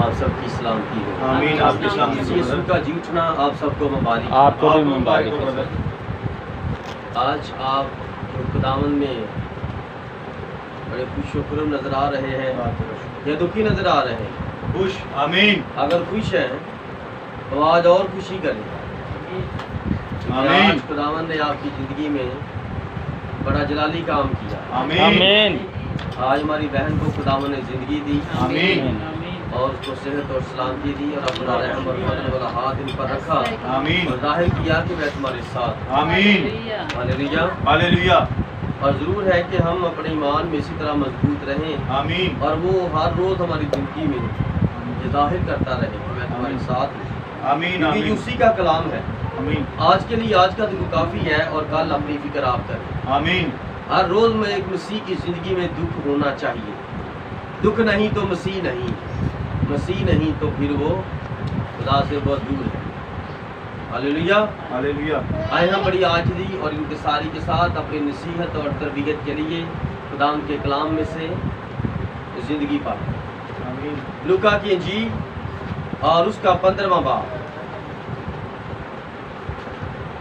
آپ سب کی سلامتی ہو. آمین. آپ کی سلامتی. یسوع کا جی اٹھنا آپ سب کو مبارک. آپ کو بھی مبارک ہو. آج آپ خداوند میں بڑے خوش و خرم نظر آ رہے ہیں یا دکھی نظر آ رہے ہیں؟ خوش. آمین. اگر خوش ہیں تو آج اور خوشی کریں. آمین. آج خداوند نے آپ کی زندگی میں بڑا جلالی کام کیا. آمین. آمین. آج ہماری بہن کو خداوند نے زندگی دی آمین. اور اس کو صحت اور سلامتی دی اور اپنا رحم اور فضل والا ہاتھ ان پر رکھا آمین. اور ظاہر کیا کہ میں تمہارے ساتھ. آمین. ہاللیلویا. ہاللیلویا. اور ضرور ہے کہ ہم اپنے ایمان میں اسی طرح مضبوط رہیں آمین. اور وہ ہر روز ہماری زندگی میں یہ ظاہر کرتا رہے کہ میں تمہارے ساتھ ہوں. آمین. کیونکہ یہ آمین. اسی کا کلام ہے. آمین. آج کے لیے آج کا دن کافی ہے اور کل اپنی فکر آپ کریں. آمین. ہر روز میں ایک مسیح کی زندگی میں دکھ ہونا چاہیے. دکھ نہیں تو مسیح نہیں, مسیح نہیں تو پھر وہ خدا سے بہت دور ہے. ہاللیلویا. ہاللیلویا. آئے ہم بڑی عاجزی اور انکساری کے ساتھ اپنی نصیحت اور تربیت کے لیے خدا کے کلام میں سے زندگی پائیں. آمین. لوکا کی انجیل اور اس کا 15واں باب.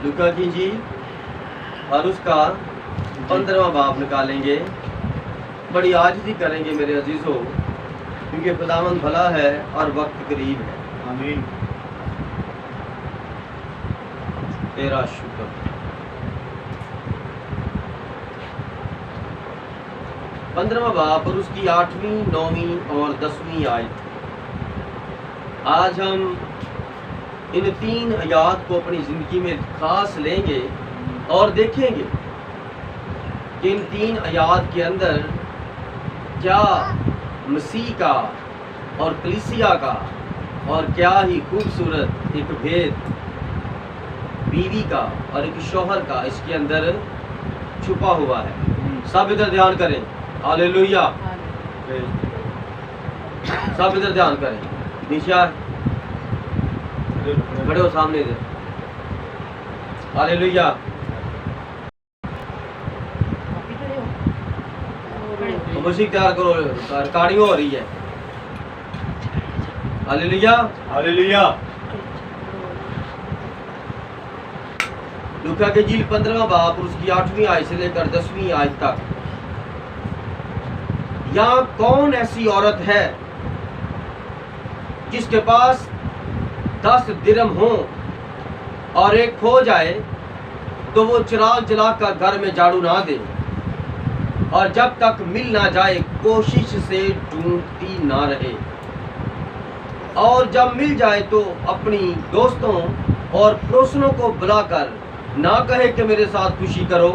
لوکا کی انجیل اور اس کا 15واں باب نکالیں گے. بڑی عاجزی کریں گے میرے عزیزو, کیونکہ خداوند بھلا ہے اور وقت قریب ہے. آمین. تیرا شکر. پندرہواں باب اور اس کی 8ویں 9ویں اور 10ویں آیت. آج ہم ان 3 آیات کو اپنی زندگی میں خاص لیں گے اور دیکھیں گے کہ ان 3 آیات کے اندر کیا مسیح کا اور کلیسیا کا اور کیا ہی خوبصورت ایک بھید بیوی کا اور ایک شوہر کا اس کے اندر چھپا ہوا ہے. سب ادھر دھیان کریں. ہاللیلویا. سب ادھر دھیان کریں. نیچے کھڑے ہو سامنے ادھر. ہاللیلویا. موسیقی تیار کرو, ریکارڈنگ ہو رہی ہے. ہاللیلویا. ہاللیلویا. لوکا کے انجیل 15واں باب اور اس کی 8ویں آیت سے لے کر 10ویں آیت تک. یہاں کون ایسی عورت ہے جس کے پاس 10 درہم ہوں اور ایک کھو جائے تو وہ چراغ جلا کر گھر میں جھاڑو نہ دے اور جب تک مل نہ جائے کوشش سے ڈھونڈتی نہ رہے, اور جب مل جائے تو اپنی دوستوں اور پڑوسنوں کو بلا کر نہ کہے کہ میرے ساتھ خوشی کرو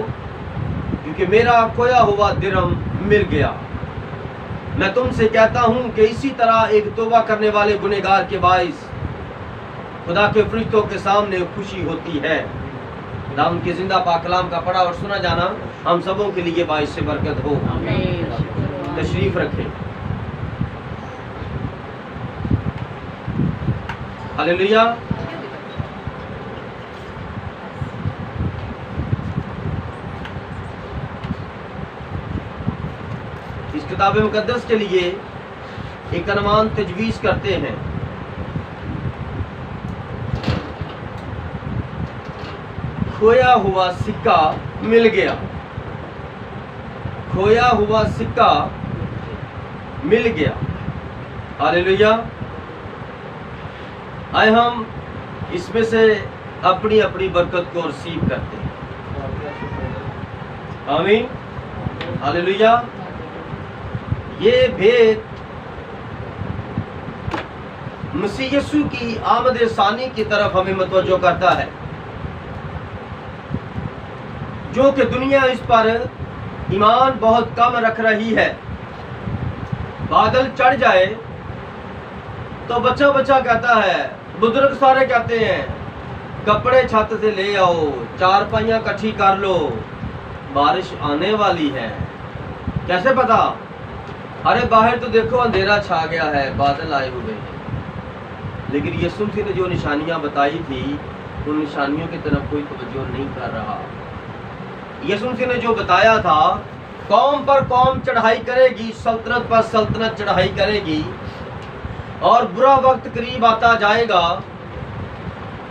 کیونکہ میرا کھویا ہوا درہم مل گیا. میں تم سے کہتا ہوں کہ اسی طرح ایک توبہ کرنے والے گنہگار کے باعث خدا کے فرشتوں کے سامنے خوشی ہوتی ہے. خدا ان کے زندہ پاک کلام کا پڑھا اور سنا جانا ہم سبوں کے لیے باعث سے برکت ہو. تشریف رکھیں. ہاللیلویا. اس کتاب مقدس کے لیے ایک عنوان تجویز کرتے ہیں. کھویا ہوا سکہ مل گیا. کھویا ہوا سکہ مل گیا. ہاللیلویا. آئے ہم اس میں سے اپنی اپنی برکت کو ریسیو کرتے ہیں. آمین. ہاللیلویا. یہ بھید مسیح یسوع کی آمد ثانی کی طرف ہمیں متوجہ کرتا ہے, جو کہ دنیا اس پر ایمان بہت کم رکھ رہی ہے. بادل چڑھ جائے تو بچہ بچہ کہتا ہے, بزرگ سارے کہتے ہیں کپڑے چھت سے لے آؤ, چارپائیاں کٹھی کر لو, بارش آنے والی ہے. کیسے پتا؟ ارے باہر تو دیکھو اندھیرا چھا گیا ہے, بادل آئے ہوئے ہیں. لیکن یسوع مسیح نے جو نشانیاں بتائی تھی ان نشانیوں کی طرف کوئی توجہ نہیں کر رہا. یسوع مسیح نے جو بتایا تھا قوم پر قوم چڑھائی کرے گی, سلطنت پر سلطنت چڑھائی کرے گی, اور برا وقت قریب آتا جائے گا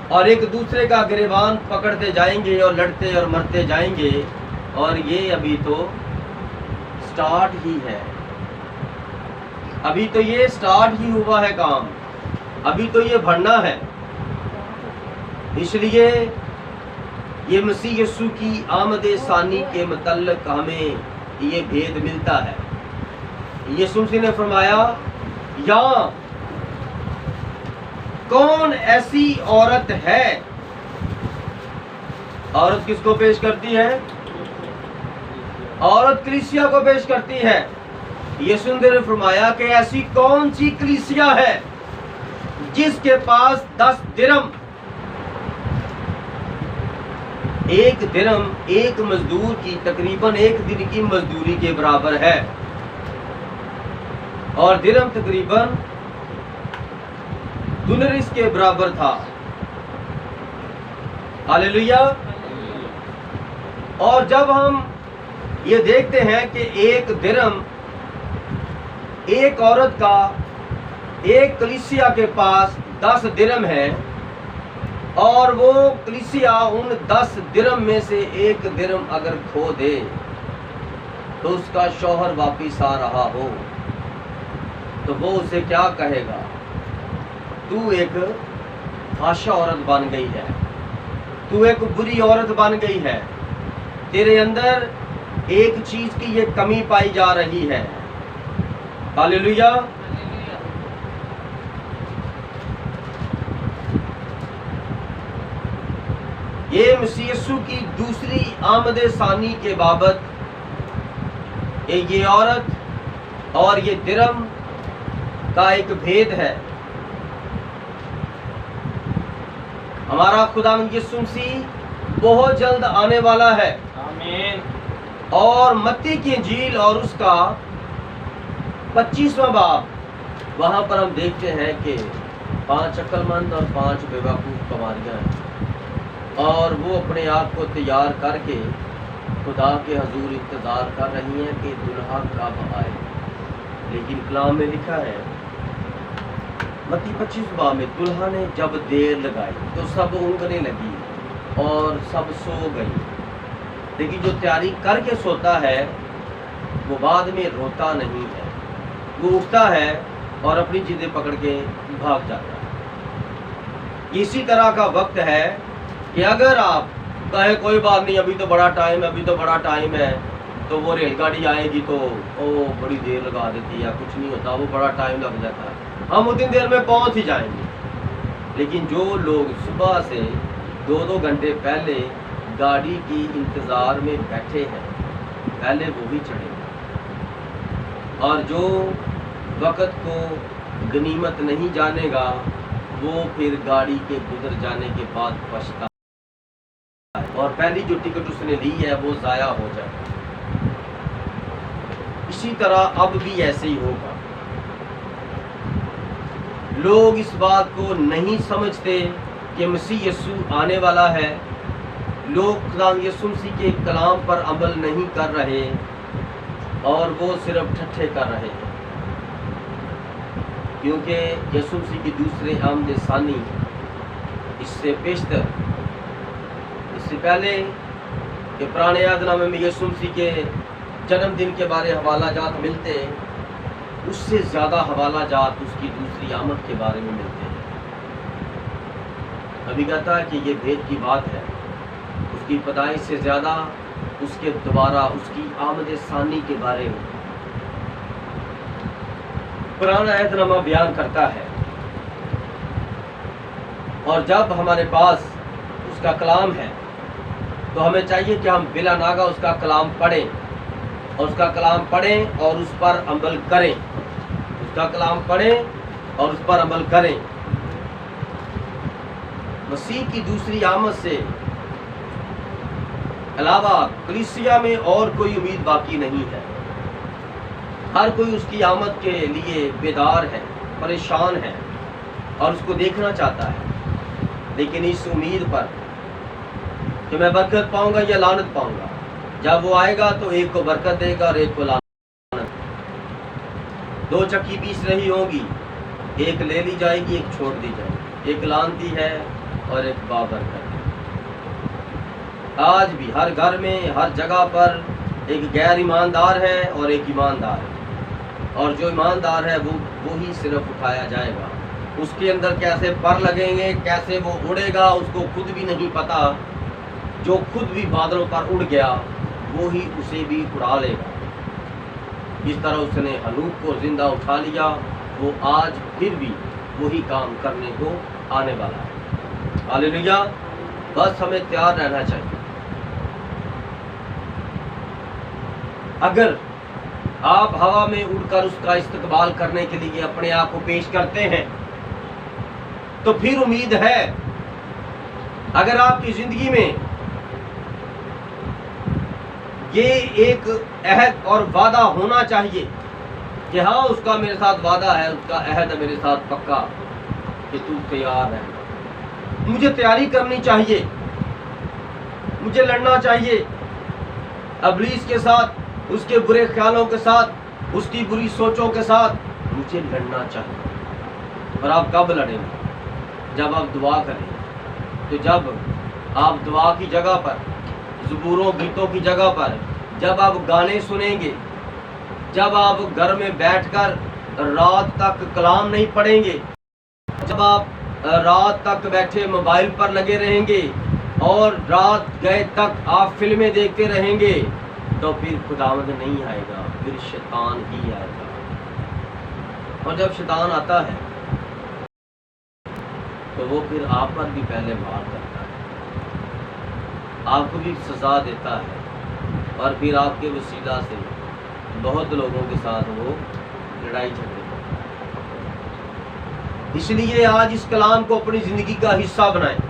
اور ایک دوسرے کا گریبان پکڑتے جائیں گے اور لڑتے اور مرتے جائیں گے، اور یہ ابھی تو سٹارٹ ہی ہے، ابھی تو یہ سٹارٹ ہی ہوا ہے کام، ابھی تو یہ بڑھنا ہے۔ اس لیے یہ مسیح یسوع کی آمد ثانی کے متعلق ہمیں یہ بھید ملتا ہے۔ یسوع مسیح نے فرمایا، یہاں کون ایسی عورت ہے؟ عورت کس کو پیش کرتی ہے؟ عورت کلیسیا کو پیش کرتی ہے۔ یسوع نے فرمایا کہ ایسی کون سی کلیسیا ہے جس کے پاس 10 درم، ایک درم ایک مزدور کی تقریباً ایک دن کی مزدوری کے برابر ہے، اور درم تقریباً دینار کے برابر تھا۔ ہاللیلویا۔ اور جب ہم یہ دیکھتے ہیں کہ ایک درم ایک عورت کا ایک کلیسیا کے پاس 10 درم ہے، اور وہ کلیسیا ان 10 درم میں سے ایک درم اگر کھو دے تو اس کا شوہر واپس آ رہا ہو تو وہ اسے کیا کہے گا؟ تو ایک فحشہ عورت بن گئی ہے، تو ایک بری عورت بن گئی ہے، تیرے اندر ایک چیز کی یہ کمی پائی جا رہی ہے۔ ہاللیلویا۔ یہ مسیح یسوع کی دوسری آمد ثانی کے بابت یہ عورت اور یہ درم کا ایک بھید ہے۔ ہمارا خدا یسوع مسیح بہت جلد آنے والا ہے، آمین۔ اور متی کی انجیل اور اس کا 25واں باب، وہاں پر ہم دیکھتے ہیں کہ 5 عقل مند اور 5 بیوقوف کنواریاں ہیں، اور وہ اپنے آپ کو تیار کر کے خدا کے حضور انتظار کر رہی ہیں کہ دلہا کب آئے۔ لیکن کلام میں لکھا ہے متی 25 باب میں، دلہا نے جب دیر لگائی تو سب اونگنے لگی اور سب سو گئی، لیکن جو تیاری کر کے سوتا ہے وہ بعد میں روتا نہیں ہے، وہ اٹھتا ہے اور اپنی چیزیں پکڑ کے بھاگ جاتا ہے۔ اسی طرح کا وقت ہے کہ اگر آپ کہیں کوئی بات نہیں، ابھی تو بڑا ٹائم ہے، ابھی تو بڑا ٹائم ہے، تو وہ ریل گاڑی آئے گی تو وہ بڑی دیر لگا دیتی ہے، کچھ نہیں ہوتا، وہ بڑا ٹائم لگ جاتا ہے، ہم اتنی دیر میں پہنچ ہی جائیں گے۔ لیکن جو لوگ صبح سے 2 گھنٹے پہلے گاڑی کی انتظار میں بیٹھے ہیں، پہلے وہ بھی چڑھیں گے، اور جو وقت کو غنیمت نہیں جانے گا وہ پھر گاڑی کے گزر جانے کے بعد پچھتا ہے، اور پہلی جو ٹکٹ اس نے لی ہے وہ ضائع ہو جائے۔ اسی طرح اب بھی ایسے ہی ہوگا۔ لوگ اس بات کو نہیں سمجھتے کہ مسیح یسوع آنے والا ہے، لوگ خدا یسوع مسیح کے کلام پر عمل نہیں کر رہے، اور وہ صرف ٹھٹھے کر رہے ہیں، کیونکہ یسوع مسیح کی دوسرے آمد ثانی اس سے پیشتر، اس سے پہلے کہ پرانے عہد نامے میں یسوع مسیح کے جنم دن کے بارے حوالہ جات ملتے، اس سے زیادہ حوالہ جات اس کی دوسری آمد کے بارے میں ملتے ہیں۔ ابھی کہتا ہے کہ یہ بھید کی بات ہے، اس کی پیدائش سے زیادہ اس کے دوبارہ اس کی آمد ثانی کے بارے میں پرانا عہد نامہ بیان کرتا ہے۔ اور جب ہمارے پاس اس کا کلام ہے تو ہمیں چاہیے کہ ہم بلا ناغہ اس کا کلام پڑھیں، اور اس کا کلام پڑھیں اور اس پر عمل کریں، اس کا کلام پڑھیں اور اس پر عمل کریں۔ مسیح کی دوسری آمد سے علاوہ کلیسیا میں اور کوئی امید باقی نہیں ہے۔ ہر کوئی اس کی آمد کے لیے بیدار ہے، پریشان ہے، اور اس کو دیکھنا چاہتا ہے، لیکن اس امید پر کہ میں برکت پاؤں گا یا لعنت پاؤں گا۔ جب وہ آئے گا تو ایک کو برکت دے گا اور ایک کو لعنت۔ 2 چکی پیس رہی ہوں گی، ایک لے لی جائے گی، ایک چھوڑ دی جائے گی، ایک لانتی ہے اور ایک بابرکت ہے۔ آج بھی ہر گھر میں، ہر جگہ پر ایک غیر ایماندار ہے اور ایک ایماندار ہے، اور جو ایماندار ہے وہی صرف اٹھایا جائے گا۔ اس کے اندر کیسے پر لگیں گے، کیسے وہ اڑے گا، اس کو خود بھی نہیں پتا۔ جو خود بھی بادلوں پر اڑ گیا وہی اسے بھی اڑا لے گا۔ جس طرح اس نے ہنوک کو زندہ اٹھا لیا، وہ آج پھر بھی وہی کام کرنے کو آنے والا ہے۔ ہاللیلویا۔ بس ہمیں تیار رہنا چاہیے۔ اگر آپ ہوا میں اڑ کر اس کا استقبال کرنے کے لیے اپنے آپ کو پیش کرتے ہیں تو پھر امید ہے۔ اگر آپ کی زندگی میں یہ ایک عہد اور وعدہ ہونا چاہیے کہ ہاں اس کا میرے ساتھ وعدہ ہے، اس کا عہد ہے میرے ساتھ پکا کہ تو تیار ہے، مجھے تیاری کرنی چاہیے، مجھے لڑنا چاہیے ابلیس کے ساتھ، اس کے برے خیالوں کے ساتھ، اس کی بری سوچوں کے ساتھ مجھے لڑنا چاہیے۔ اور آپ کب لڑیں گے؟ جب آپ دعا کریں گے۔ تو جب آپ دعا کی جگہ پر، زبوروں گیتوں کی جگہ پر، جب آپ گانے سنیں گے، جب آپ گھر میں بیٹھ کر رات تک کلام نہیں پڑھیں گے، جب آپ رات تک بیٹھے موبائل پر لگے رہیں گے اور رات گئے تک آپ فلمیں دیکھتے رہیں گے، تو پھر خداوند نہیں آئے گا، پھر شیطان ہی آئے گا۔ اور جب شیطان آتا ہے تو وہ پھر آپ پر بھی پہلے وار کرتا ہے، آپ کو بھی سزا دیتا ہے، اور پھر آپ کے وسیلہ سے بہت لوگوں کے ساتھ وہ لڑائی جھگڑے کرتا ہے۔ اس لیے آج اس کلام کو اپنی زندگی کا حصہ بنائیں۔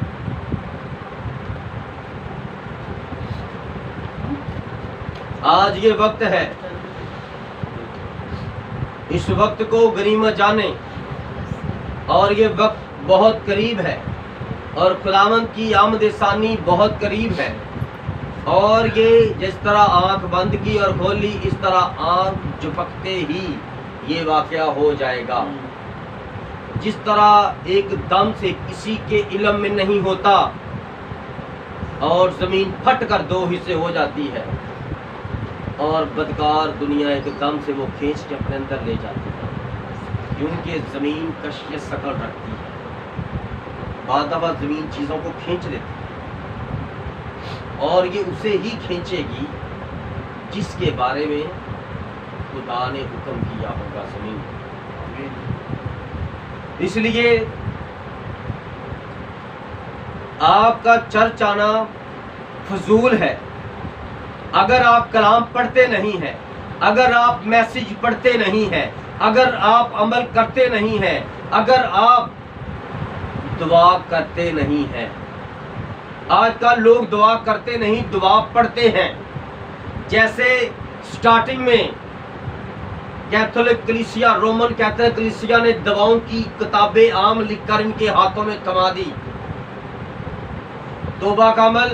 آج یہ وقت ہے، اس وقت کو غنیمت جانیں، اور یہ وقت بہت قریب ہے، اور خداوند کی آمد ثانی بہت قریب ہے۔ اور یہ جس طرح آنکھ بند کی اور کھولی، اس طرح آنکھ جھپکتے ہی یہ واقعہ ہو جائے گا۔ جس طرح ایک دم سے کسی کے علم میں نہیں ہوتا اور زمین پھٹ کر دو حصے ہو جاتی ہے، اور بدکار دنیا ایک دم سے وہ کھینچ کے اپنے اندر لے جاتی ہے، کیونکہ زمین کشش شکل رکھتی ہے۔ بعض دفعہ زمین چیزوں کو کھینچ لیتی ہے، اور یہ اسے ہی کھینچے گی جس کے بارے میں خدا نے حکم کیا ہوگا زمین۔ اس لیے آپ کا چرچ آنا فضول ہے اگر آپ کلام پڑھتے نہیں ہیں، اگر آپ میسج پڑھتے نہیں ہیں، اگر آپ عمل کرتے نہیں ہیں، اگر آپ دعا کرتے نہیں ہیں۔ آج کل لوگ دعا کرتے نہیں، دعا پڑھتے ہیں۔ جیسے سٹارٹنگ میں کیتھولک کلیسیا، رومن کیتھولک کلیسیا نے دعاؤں کی کتابیں عام لکھ کر ان کے ہاتھوں میں تھما دی۔ توبہ کا عمل،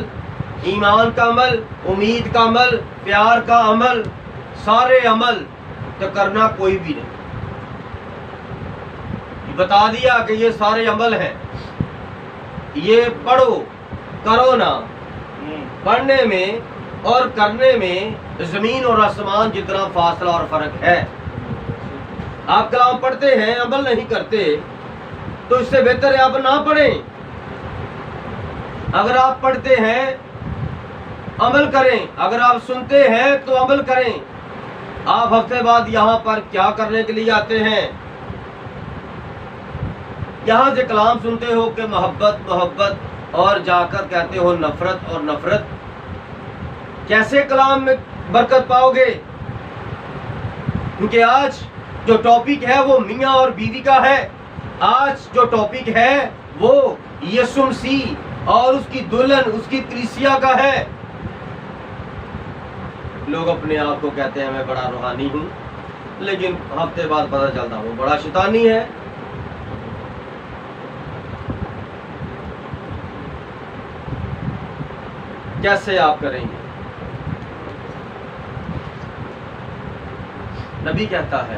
ایمان کا عمل، امید کا عمل، پیار کا عمل، سارے عمل تو کرنا کوئی بھی نہیں۔ بتا دیا کہ یہ سارے عمل ہیں، یہ پڑھو کرو نا۔ پڑھنے میں اور کرنے میں زمین اور آسمان جتنا فاصلہ اور فرق ہے۔ آپ کلام پڑھتے ہیں، عمل نہیں کرتے، تو اس سے بہتر ہے آپ نہ پڑھیں۔ اگر آپ پڑھتے ہیں عمل کریں، اگر آپ سنتے ہیں تو عمل کریں۔ آپ ہفتے بعد یہاں پر کیا کرنے کے لیے آتے ہیں؟ یہاں سے کلام سنتے ہو کہ محبت محبت، اور جا کر کہتے ہو نفرت اور نفرت۔ کیسے کلام میں برکت پاؤ گے؟ کیونکہ آج جو ٹاپک ہے وہ میاں اور بیوی کا ہے۔ آج جو ٹاپک ہے وہ یسوع مسیح اور اس کی دلہن، اس کی کلیسیا کا ہے۔ لوگ اپنے آپ کو کہتے ہیں میں بڑا روحانی ہوں، لیکن ہفتے بعد پتہ چلتا وہ بڑا شیطانی ہے۔ کیسے آپ کریں گے؟ نبی کہتا ہے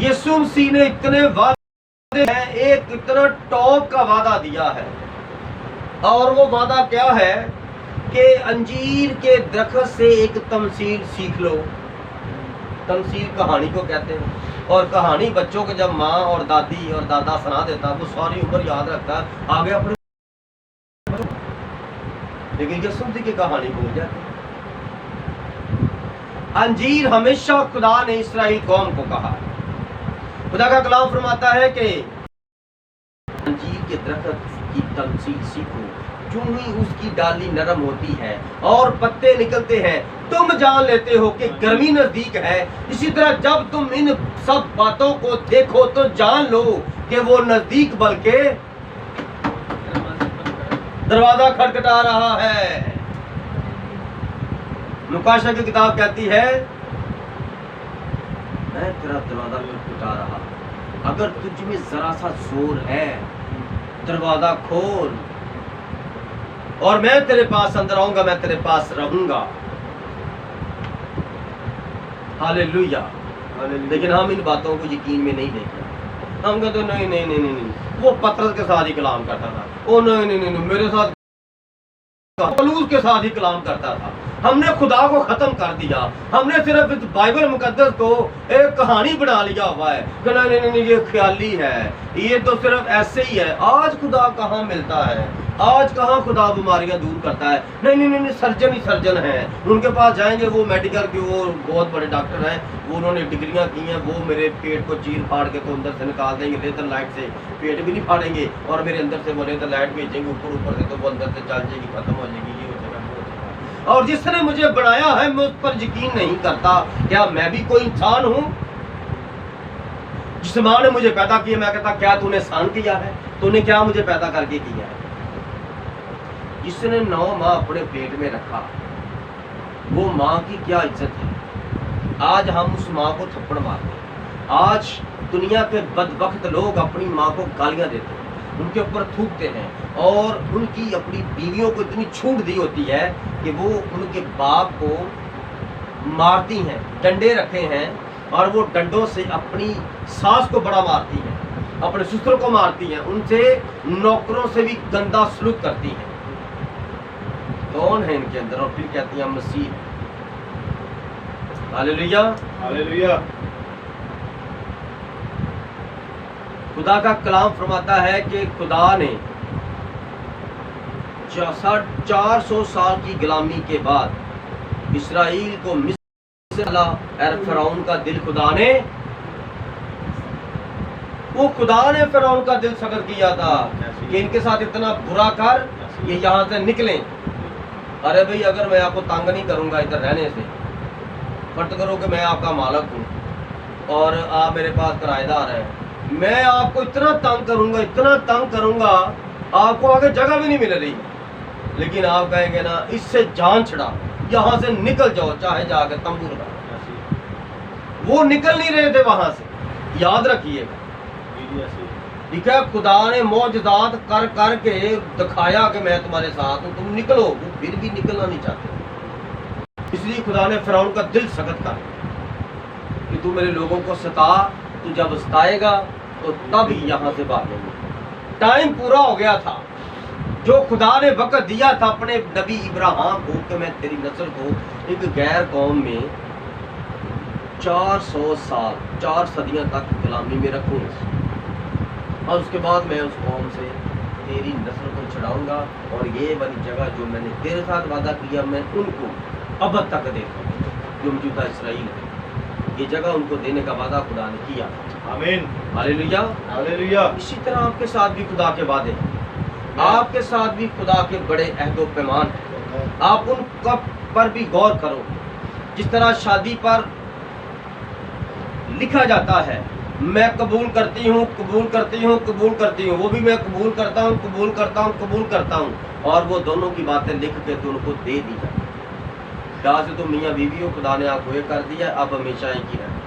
یسوع مسیح نے اتنے وعدے ہیں، ایک اتنا ٹاپ کا وعدہ دیا ہے، اور وہ وعدہ کیا ہے کہ انجیر کے درخت سے ایک تمثیل سیکھ لو۔ تمثیل کہانی کو کہتے ہیں، اور کہانی بچوں کو جب ماں اور دادی اور دادا سنا دیتا وہ ساری عمر یاد رکھتا ہے، آگے اپنے لیکن یسوع مسیح کی کہانی بھول جاتی ہے۔ انجیر ہمیشہ خدا نے اسرائیل قوم کو کہا، خدا کا کلام فرماتا ہے کہ انجیر کے درخت کی تمثیل سیکھو، جو ہی اس کی ڈالی نرم ہوتی ہے اور پتے نکلتے ہیں تم جان لیتے ہو کہ گرمی نزدیک ہے۔ اسی طرح جب تم ان سب باتوں کو دیکھو تو جان لو کہ وہ نزدیک، بلکہ دروازہ کھٹکھٹا رہا ہے۔ لوکاشا کی کتاب کہتی ہے میں تیرا دروازہ کھٹکھٹا رہا، اگر تجھ میں ذرا سا زور ہے دروازہ کھول اور میں تیرے پاس اندر آؤں گا، میں تیرے پاس رہوں گا۔ ہاللیلویہ۔ لیکن ہم ان باتوں کو یقین میں نہیں دیکھتے، ہم کہتے نہیں نہیں نہیں نہیں وہ پترس کے ساتھ ہی کلام کرتا تھا، او نہیں نہیں نہیں میرے ساتھ پولس کے ساتھ ہی کلام کرتا تھا۔ ہم نے خدا کو ختم کر دیا، ہم نے صرف اس بائبل مقدس کو ایک کہانی بنا لیا ہوا ہے کہ نہیں نہیں نہیں یہ خیالی ہے، یہ تو صرف ایسے ہی ہے۔ آج خدا کہاں ملتا ہے؟ آج کہاں خدا بیماریاں دور کرتا ہے؟ نہیں نہیں نہیں سرجن ہی سرجن ہیں، ان کے پاس جائیں گے، وہ میڈیکل کے وہ بہت بڑے ڈاکٹر ہیں، وہ انہوں نے ڈگریاں کی ہیں، وہ میرے پیٹ کو چیر پھاڑ کے تو اندر سے نکال دیں گے، لیزر لائٹ سے پیٹ بھی نہیں پھاڑیں گے، اور میرے اندر سے وہ لیزر لائٹ بھیجیں گے اوپر اوپر سے، تو وہ اندر سے چل جائے گی، ختم ہو جائے گی، یہ ہو جائے گا، وہ ہو جائے گا۔ اور جس نے مجھے بنایا ہے میں اس پر یقین نہیں کرتا۔ کیا میں بھی کوئی انسان ہوں؟ جس ماں نے مجھے پیدا کیا، میں کہتا کیا تو نے احسان کیا ہے؟ تو نے کیا مجھے پیدا کر کے کیا ہے؟ جس نے 9 ماہ اپنے پیٹ میں رکھا، وہ ماں کی کیا عزت ہے؟ آج ہم اس ماں کو تھپڑ مارتے ہیں۔ آج دنیا کے بدبخت لوگ اپنی ماں کو گالیاں دیتے ہیں، ان کے اوپر تھوکتے ہیں، اور ان کی اپنی بیویوں کو اتنی چھوٹ دی ہوتی ہے کہ وہ ان کے باپ کو مارتی ہیں، ڈنڈے رکھے ہیں، اور وہ ڈنڈوں سے اپنی ساس کو بڑا مارتی ہیں، اپنے سسر کو مارتی ہیں، ان سے نوکروں سے بھی گندا سلوک کرتی ہیں۔ کون ہے ان کے اندر؟ اور پھر کہتی ہیں مسیح۔ ہاللیلویہ۔ ہاللیلویہ۔ خدا کا کلام فرماتا ہے کہ خدا نے 400 سال کی غلامی کے بعد اسرائیل کو مصر فرعون کا دل خدا نے فرعون کا دل سخت کیا تھا کہ ان کے ساتھ اتنا برا کر کہ یہاں سے نکلیں۔ ارے بھئی اگر میں آپ کو تنگ نہیں کروں گا ادھر رہنے سے، فرض کرو کہ میں آپ کا مالک ہوں اور آپ میرے پاس کرایہ دار ہیں، میں آپ کو اتنا تنگ کروں گا آپ کو آگے جگہ بھی نہیں مل رہی، لیکن آپ کہیں گے نا اس سے جان چھڑا، یہاں سے نکل جاؤ، چاہے جا کے تمبو لگا۔ وہ نکل نہیں رہے تھے وہاں سے، یاد رکھیے گا۔ ٹھیک ہے، خدا نے معجزات کر کر کے دکھایا کہ میں تمہارے ساتھ ہوں، تم نکلو، وہ پھر بھی نکلنا نہیں چاہتے، اس لیے خدا نے فرعون کا دل سخت کر کہ تو میرے لوگوں کو ستا، تو جب ستائے گا تو تب ہی یہاں سے بھاگیں گے۔ ٹائم پورا ہو گیا تھا، جو خدا نے وقت دیا تھا اپنے نبی ابراہیم کو کہ میں تیری نسل کو ایک غیر قوم میں 400 سال 4 صدیاں تک غلامی میں رکھوں، اور اس کے بعد میں اس قوم سے تیری نسل کو چھڑاؤں گا، اور یہ والی جگہ جو میں نے تیرے ساتھ وعدہ کیا میں ان کو ابد تک دے دوں، جو موجودہ اسرائیل ہے، یہ جگہ ان کو دینے کا وعدہ خدا نے کیا۔ آمین۔ ہاللیلویہ۔ ہاللیلویہ۔ اسی طرح آپ کے ساتھ بھی خدا کے وعدے ہیں، آپ کے ساتھ بھی خدا کے بڑے عہد و پیمان ہیں، آپ ان پر بھی غور کرو۔ جس طرح شادی پر لکھا جاتا ہے میں قبول کرتی ہوں، قبول کرتی ہوں، قبول کرتی ہوں، وہ بھی میں قبول کرتا ہوں، قبول کرتا ہوں، قبول کرتا ہوں، اور وہ دونوں کی باتیں لکھ کے تو ان کو دے دی جائے۔ جہاں سے تو میاں بیوی ہو، خدا نے آپ کو یہ کر دیا، اب ہمیشہ ایک ہی رہنا۔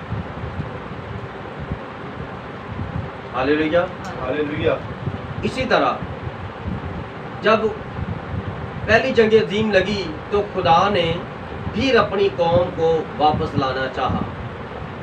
ہاللیلویہ۔ ہاللیلویہ۔ اسی طرح جب پہلی جنگ عظیم لگی تو خدا نے پھر اپنی قوم کو واپس لانا چاہا،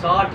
60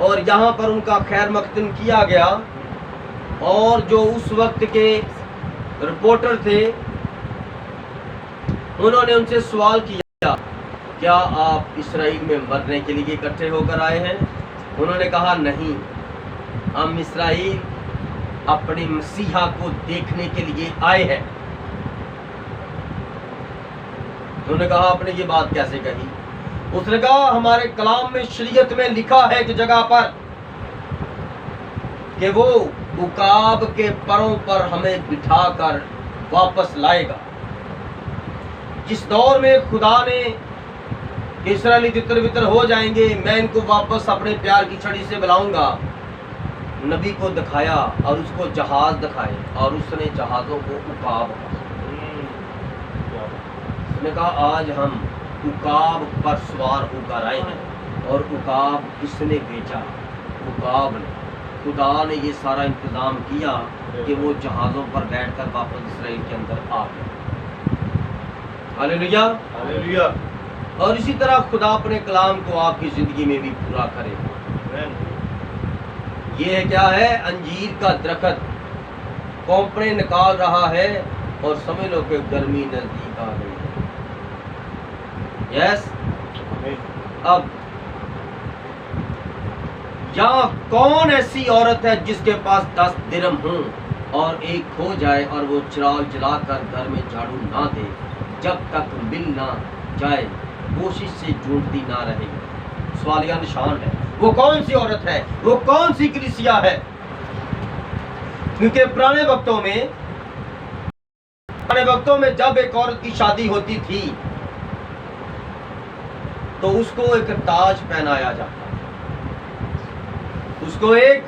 اور یہاں پر ان کا خیر مقدم کیا گیا، اور جو اس وقت کے رپورٹر تھے انہوں نے ان سے سوال کیا، کیا آپ اسرائیل میں مرنے کے لیے اکٹھے ہو کر آئے ہیں؟ انہوں نے کہا نہیں، ہم اسرائیل اپنے مسیحا کو دیکھنے کے لیے آئے ہیں۔ انہوں نے کہا آپ نے یہ بات کیسے کہی؟ اس نے کہا ہمارے کلام میں شریعت میں لکھا ہے ایک جگہ پر کہ وہ عقاب کے پروں پر ہمیں بٹھا کر واپس لائے گا۔ جس دور میں خدا نے کہ اسرائیلی تتر بتر ہو جائیں گے، میں ان کو واپس اپنے پیار کی چھڑی سے بلاؤں گا، نبی کو دکھایا اور اس کو جہاز دکھائے، اور اس نے جہازوں کو عقاب کہا۔ اس نے کہا آج ہم عقاب پر سوار ہو کر آئے ہیں، اور عقاب کس نے بیچا؟ عقاب نے۔ خدا نے یہ سارا انتظام کیا کہ وہ جہازوں پر بیٹھ کر واپس اسرائیل کے اندر آ گئے۔ ہاللیلویا۔ ہاللیلویا۔ اور اسی طرح خدا اپنے کلام کو آپ کی زندگی میں بھی پورا کرے۔ یہ کیا ہے؟ انجیر کا درخت کونپڑیں نکال رہا ہے اور سمجھ لو کہ گرمی نزدیک آ گئی ہے۔ یس۔ اب یہاں کون ایسی عورت ہے جس کے پاس 10 درہم ہوں اور ایک کھو جائے اور وہ چراغ جلا کر گھر میں جھاڑو نہ دے جب تک مل نہ جائے، کوشش سے ڈھونڈتی نہ رہے؟ سوالیہ نشان ہے۔ وہ کون سی عورت ہے؟ وہ کون سی کلیسیا ہے؟ کیونکہ پرانے وقتوں میں جب ایک عورت کی شادی ہوتی تھی تو اس کو ایک تاج پہنایا جاتا، اس کو ایک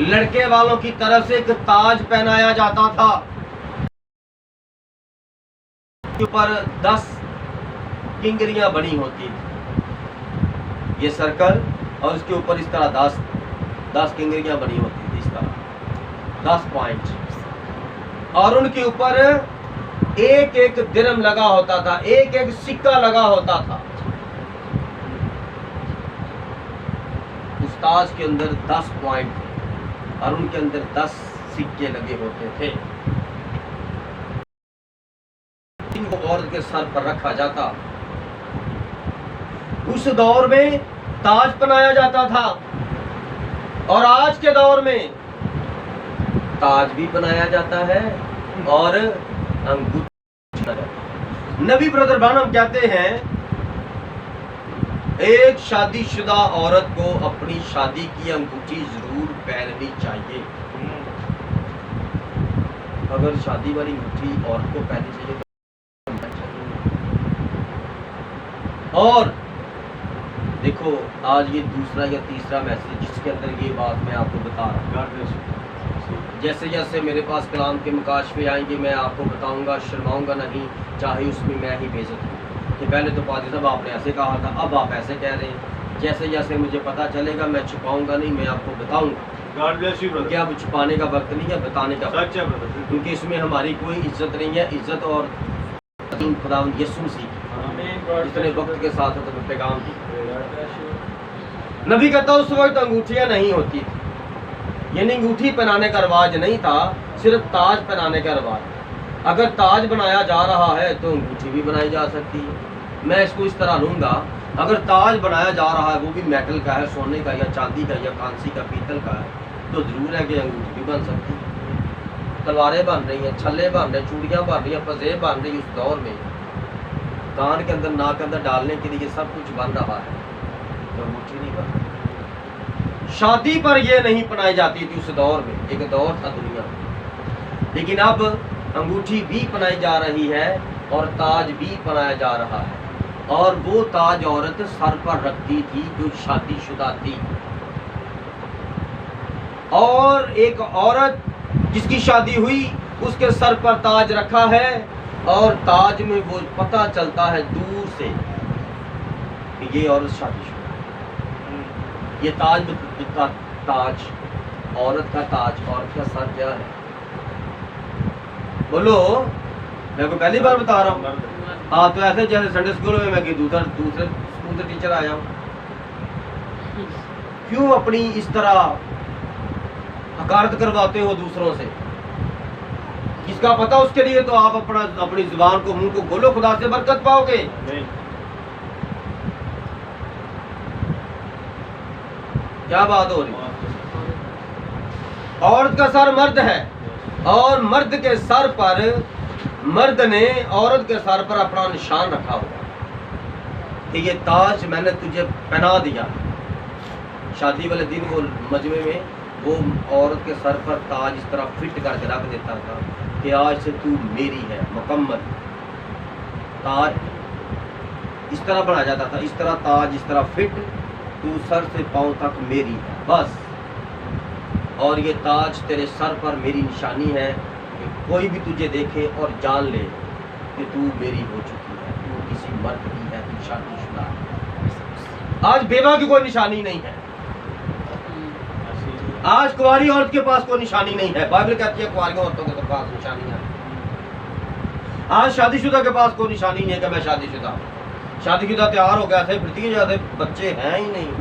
لڑکے والوں کی طرف سے ایک تاج پہنایا جاتا تھا، اوپر 10 کنگریاں بنی ہوتی تھی، یہ سرکل، اور اس کے اوپر اس طرح 10 کنگریاں بنی ہوتی تھی، اس طرح 10 پوائنٹ، اور ان کے اوپر ایک ایک درہم لگا ہوتا تھا، ایک ایک سکہ لگا ہوتا تھا۔ اس تاج کے اندر 10 پوائنٹ تھے اور ان کے اندر 10 سکے لگے ہوتے تھے۔ وہ عورت کے سر پر رکھا جاتا۔ اس دور میں تاج پہنایا جاتا تھا، اور آج کے دور میں تاج بھی بنایا جاتا ہے اور انگوٹھی۔ نبی برادر برانم کہتے ہیں ایک شادی شدہ عورت کو اپنی شادی کی انگوٹھی ضرور پہننی چاہیے۔ اگر شادی والی انگوٹھی عورت کو پہننی چاہیے تو، اور دیکھو آج یہ دوسرا یا تیسرا میسج جس کے اندر یہ بات میں آپ کو بتا رہا ہوں۔ جیسے جیسے میرے پاس کلام کے مکاشفے آئیں گے میں آپ کو بتاؤں گا، شرماؤں گا نہیں، چاہے اس میں میں ہی بےعزت ہوں کہ پہلے تو پادری صاحب آپ نے ایسے کہا تھا، اب آپ ایسے کہہ رہے ہیں۔ جیسے جیسے مجھے پتا چلے گا میں چھپاؤں گا نہیں، میں آپ کو بتاؤں گا، کیونکہ اب چھپانے کا وقت نہیں ہے، بتانے کا وقت ہے، کیونکہ اس میں ہماری کوئی عزت نہیں ہے۔ عزت اور خداوند یسوع مسیح کی، جس نے وقت کے ساتھ پیغام دی۔ نبی کہتا اس وقت انگوٹھیاں نہیں ہوتی تھی، یعنی انگوٹھی پہنانے کا رواج نہیں تھا، صرف تاج پہنانے کا رواج۔ اگر تاج بنایا جا رہا ہے تو انگوٹھی بھی بنائی جا سکتی ہے۔ میں اس کو اس طرح لوں گا، اگر تاج بنایا جا رہا ہے وہ بھی میٹل کا ہے، سونے کا یا چاندی کا یا کانسی کا، پیتل کا ہے، تو ضرور ہے کہ انگوٹھی بھی بن سکتی ہے۔ تلواریں بن رہی ہیں، چھلے بن رہے ہیں، چوڑیاں بن رہی ہیں، پزیب بن رہی ہیں، اس دور میں کان کے اندر ناک کے اندر ڈالنے کے لیے سب کچھ بن رہا ہے، تو انگوٹھی نہیں بن رہی۔ شادی پر یہ نہیں پہنائی جاتی تھی اس دور میں، ایک دور تھا دنیا میں، لیکن اب انگوٹھی بھی پہنائی جا رہی ہے اور تاج بھی پہنایا جا رہا ہے، اور وہ تاج عورت سر پر رکھتی تھی جو شادی شدہ تھی، اور ایک عورت جس کی شادی ہوئی اس کے سر پر تاج رکھا ہے، اور تاج میں وہ پتہ چلتا ہے دور سے کہ یہ عورت شادی شدہ ہے۔ یہ تاج کا تاج، عورت کا تاج، عورت کا سر کیا ہے؟ بولو، میں کو پہلی بار بتا رہا ہوں۔ ہاں تو ایسے جیسے سنڈے اسکول میں کہ دوسرے اسکول سے ٹیچر آیا ہوں، کیوں اپنی اس طرح حقارت کرواتے ہو دوسروں سے؟ جس کا پتہ اس کے لیے تو آپ اپنی زبان کو منہ کو کھولو، خدا سے برکت پاؤ گے۔ کیا بات ہو رہی ہے؟ عورت کا سر مرد ہے، اور مرد کے سر پر، مرد نے عورت کے سر پر اپنا نشان رکھا ہوا کہ یہ تاج میں نے تجھے پہنا دیا۔ شادی والے دن وہ مجمع میں وہ عورت کے سر پر تاج اس طرح فٹ کر کے رکھ دیتا تھا کہ آج سے تو میری ہے، مکمل تاج اس طرح بنا جاتا تھا، اس طرح تاج اس طرح فٹ، تو سر سے پاؤں تک میری ہے بس۔ اور یہ تاج تیرے سر پر میری نشانی ہے کہ کوئی بھی تجھے دیکھے اور جان لے کہ تو میری ہو چکی ہے، تو کسی مرد کی ہے، تو شادی شدہ ہے۔ آج بیوہ کی کوئی نشانی نہیں ہے، آج کنواری عورت کے پاس کوئی نشانی نہیں ہے۔ بائبل کہتی ہے کنواری عورتوں کے پاس نشانی ہے۔ آج شادی شدہ کے پاس کوئی نشانی نہیں ہے کہ میں شادی شدہ ہوں۔ شادی شدہ تیار ہو گیا تھے، پھرتی جاتے، بچے ہیں ہی نہیں۔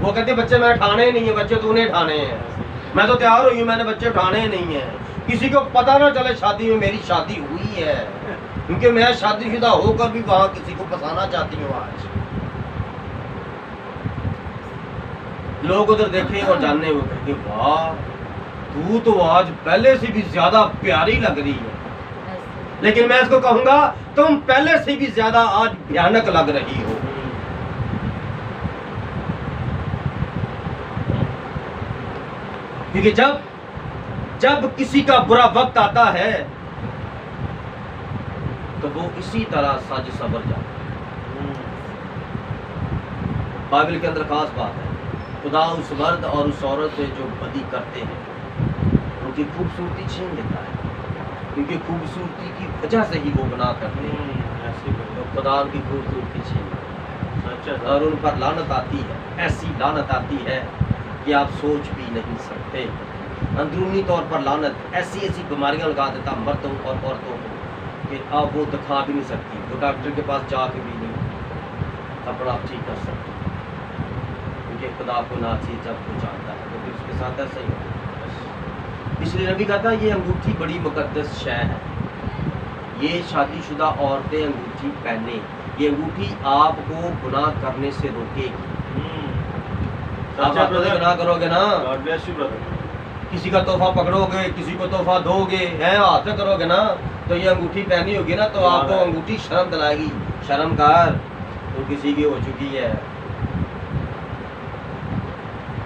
وہ کہتے بچے میں اٹھانے ہی نہیں ہیں، بچے تو نے اٹھانے ہیں، میں تو تیار ہوئی ہوں، میں نے بچے اٹھانے ہی نہیں ہیں۔ کسی کو پتہ نہ چلے شادی میں میری شادی ہوئی ہے، کیونکہ میں شادی شدہ ہو کر بھی وہاں کسی کو پھنسانا چاہتی ہوں۔ آج لوگ ادھر دیکھیں اور جاننے وہ کہیں کہ واہ تو آج پہلے سے بھی زیادہ پیاری لگ رہی ہے، لیکن میں اس کو کہوں گا تم پہلے سے بھی زیادہ آج بھیانک لگ رہی ہو۔ کیونکہ جب کسی کا برا وقت آتا ہے تو وہ اسی طرح سج سنور جاتا ہے۔ بائبل کے اندر خاص بات ہے، خدا اس مرد اور اس عورت سے جو بدی کرتے ہیں ان کی خوبصورتی چھین لیتا ہے، کیونکہ خوبصورتی کی وجہ سے ہی وہ گناہ کرتے ہیں، تو خدا ان کی خوبصورتی چھین لیتا ہے اور ان پر لعنت آتی ہے، ایسی لعنت آتی ہے کہ آپ سوچ بھی نہیں سکتے۔ اندرونی طور پر لعنت ایسی بیماریاں لگا دیتا مردوں اور عورتوں کو کہ آپ وہ دکھا بھی نہیں سکتی، وہ ڈاکٹر کے پاس جا کے بھی نہیں اپنا آپ ٹھیک کر سکتے، کیونکہ خدا کو ناچیز جب وہ جانتا ہے تو پھر اس کے ساتھ ایسا ہی ہوتا ہے۔ اس لیے نبی کہتا ہے یہ انگوٹھی بڑی مقدس شے ہے، یہ شادی شدہ عورتیں انگوٹھی پہنیں، یہ انگوٹھی آپ کو گناہ کرنے سے روکے گی۔ آپ گناہ کرو گے نا، کسی کا تحفہ پکڑو گے، کسی کو تحفہ دو گے، ہاتھ سے کرو گے نا، تو یہ انگوٹھی پہنی ہوگی نا تو آپ کو انگوٹھی شرم دلائے گی، شرم کر تو کسی کی ہو چکی ہے۔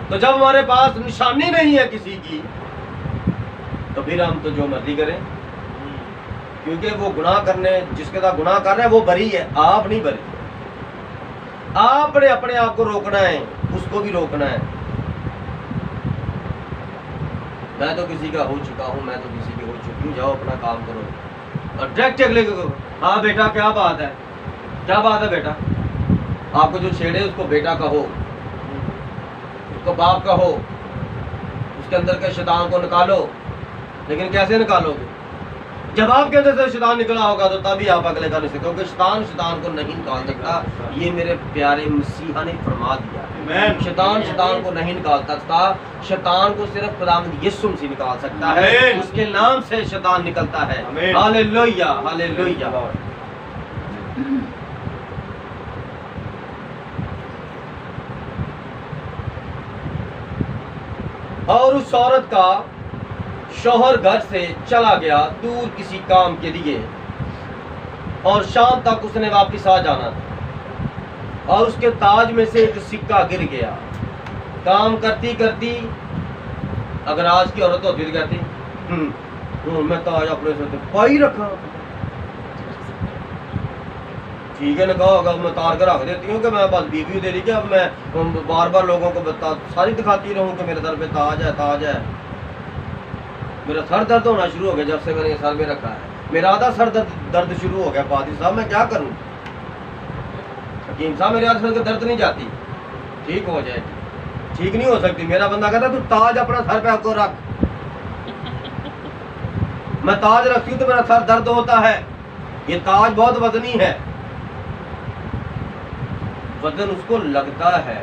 تو جب ہمارے پاس نشانی نہیں ہے کسی کی تو پھر ہم تو جو مرضی کریں، کیونکہ وہ گناہ کرنے، جس کے ساتھ گناہ کر رہے ہیں وہ بری ہے، آپ نہیں بری۔ آپ نے اپنے آپ کو روکنا ہے، اس کو بھی روکنا ہے۔ میں تو کسی کا ہو چکا ہوں، میں تو کسی کی ہو چکی ہوں، جاؤ اپنا کام کرو اور ڈائریکٹ اگلے کو ہاں بیٹا کیا بات ہے، کیا بات ہے بیٹا، آپ کو جو چھیڑے اس کو بیٹا کہو، اس کو باپ کہو، اس کے اندر کے شیطان کو نکالو۔ لیکن کیسے نکالو گے؟ جب آپ کے اندر سے شیطان نکلا ہوگا تو تبھی آپ اگلے کا نہیں سکتے، کیونکہ شیطان کو نہیں نکال سکتا، یہ میرے پیارے مسیحا نے فرما دیا۔ شیطان کو نہیں نکال سکتا، شیطان کو صرف خداوند یسوع مسیح نکال سکتا ہے، اس کے نام سے شیطان نکلتا ہے۔ ہاللیلویہ ہاللیلویہ۔ اور اس عورت کا شوہر گھر سے چلا گیا دور کسی کام کے لیے، اور شام تک اس نے واپس آ جانا تھا، اور اس کے تاج میں سے ایک سکہ گر گیا۔ کام کرتی کرتی اگر آج کی عورت ہوتی تو کہتی میں تاج اپنے سے پائی رکھا، ٹھیک ہے نکاح ہوگا میں تار کے رکھ دیتی ہوں کہ میں بس بیوی دے رہی کہ اب میں بار بار لوگوں کو ساری دکھاتی رہوں کہ میرے سر پہ تاج ہے تاج ہے۔ میرا سر درد ہونا شروع ہو گیا جب سے میں نے یہ سر میں رکھا ہے، میرا آدھا سر درد شروع ہو گیا۔ پادری صاحب میں کیا کروں؟ حکیم صاحب میرے آدھے سر کا درد نہیں جاتی، ٹھیک ہو جائے، ٹھیک نہیں ہو سکتی۔ میرا بندہ کہتا تو تاج اپنا سر پہ آپ کو رکھ، میں تاج رکھتی ہوں تو میرا سر درد ہوتا ہے۔ یہ تاج بہت وزنی ہے، وزن اس کو لگتا ہے،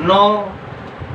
9।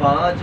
5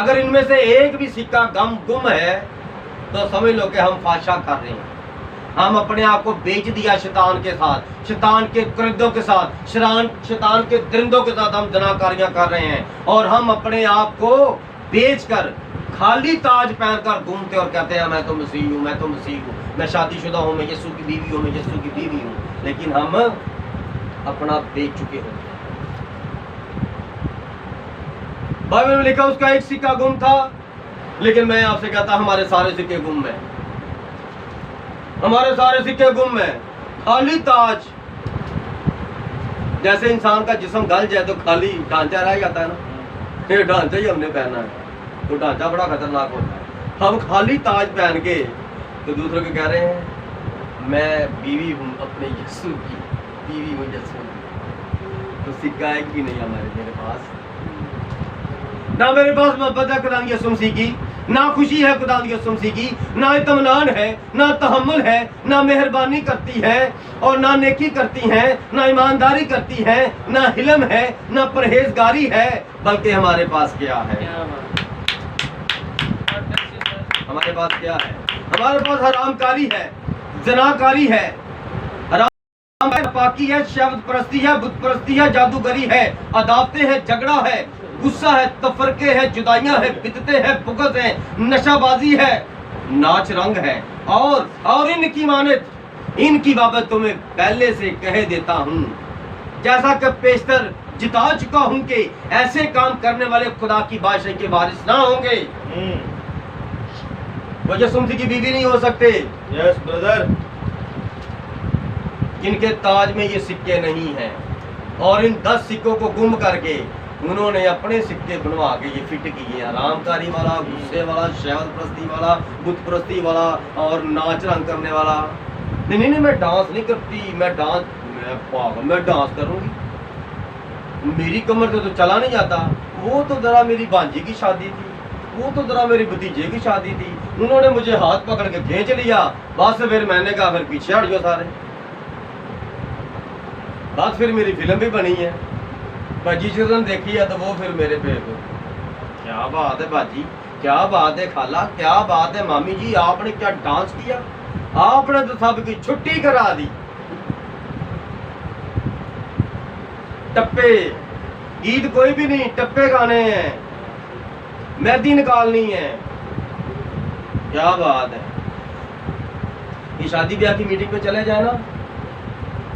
اگر ان میں سے ایک بھی سکہ گم ہے تو سمجھ لو کہ ہم فحشا کر رہے ہیں. ہم اپنے آپ کو بیچ دیا شیطان کے ساتھ, شیطان کے کرندوں کے ساتھ, شیطان کے درندوں کے ساتھ ہم زناکاریاں کر رہے ہیں, اور ہم اپنے آپ کو بیچ کر خالی تاج پہن کر گھومتے اور کہتے ہیں میں تو مسیح ہوں, میں تو مسیح ہوں, میں شادی شدہ ہوں, میں یسوع کی بیوی ہوں, میں یسوع کی بیوی ہوں, لیکن ہم اپنا بیچ چکے ہوتے ہیں. بائبل میں لکھا اس کا ایک سکہ گم تھا, لیکن میں آپ سے کہتا ہمارے سارے سکے گم ہیں, ہمارے سارے سکے گم ہیں. خالی تاج, جیسے انسان کا جسم گل جائے تو خالی ڈھانچہ رہ جاتا ہے نا, یہ ڈھانچہ ہی ہم نے پہنا ہے, تو ڈھانچہ بڑا خطرناک ہوتا ہے. ہم خالی تاج پہن کے تو دوسروں کو کہہ رہے ہیں میں بیوی ہوں اپنے یسوع کی, بیوی ہوں یسوع کی. تو سکہ ایک بھی نہیں ہمارے میرے پاس, نہ میرے پاس محبت ہے خدا یسوع مسیح کی, نہ خوشی ہے خدا یسوع مسیح کی, نہ اطمینان ہے, نہ تحمل ہے, نہ مہربانی کرتی ہے, اور نہ نیکی کرتی ہے, نہ ایمانداری کرتی ہے, نہ حلم ہے, نہ پرہیزگاری ہے. بلکہ ہمارے پاس کیا ہے؟ ہمارے پاس کیا ہے؟ ہمارے پاس حرام کاری ہے, زناکاری ہے, پاکی ہے, شبد پرستی ہے, بت پرستی ہے, جادوگری ہے, عداوتیں ہیں, جھگڑا ہے, غصہ ہے, تفرقے ہے, جدائیاں ہیں, بدعتیں ہیں, بغض ہے, نشہ بازی ہے, ناچ رنگ ہے, اور ان کی مانند, ان کی بابت تمہیں پہلے سے کہہ دیتا ہوں جیسا کہ پیشتر جتا چکا ہوں کہ ایسے کام کرنے والے خدا کی بادشاہی کے وارث نہ ہوں گے. وہ یسوع مسیح کی بیوی نہیں ہو سکتے یس بردر, جن کے تاج میں یہ سکے نہیں ہیں, اور ان 10 سکوں کو گم کر کے انہوں نے اپنے سکے بنوا کے یہ فٹ کیے, حرام کاری والا, غصے والا, شہوت پرستی والا, بت پرستی والا, اور ناچ رنگ کرنے والا. نہیں میں ڈانس نہیں کرتی, میں ڈانس کروں گی, میری کمر سے تو چلا نہیں جاتا. وہ تو ذرا میری بانجی کی شادی تھی, وہ تو ذرا میری بھتیجے کی شادی تھی, انہوں نے مجھے ہاتھ پکڑ کے کھینچ لیا, بس پھر میں نے کہا پھر پیچھے ہٹ جاؤ سارے. بس پھر میری فلم بھی بنی ہے, باجی چیزن دیکھی ہے تو وہ پھر میرے پہ کیا بات ہے باجی, کیا بات ہے خالہ, کیا بات ہے مامی جی, آپ نے کیا ڈانس کیا, آپ نے تو سب کی چھٹی کرا دی. ٹپے, عید کوئی بھی نہیں, ٹپے گانے ہیں, مہندی نکالنی ہے. کیا بات ہے. یہ شادی بیاہ کی میٹنگ پہ چلے جائے نا,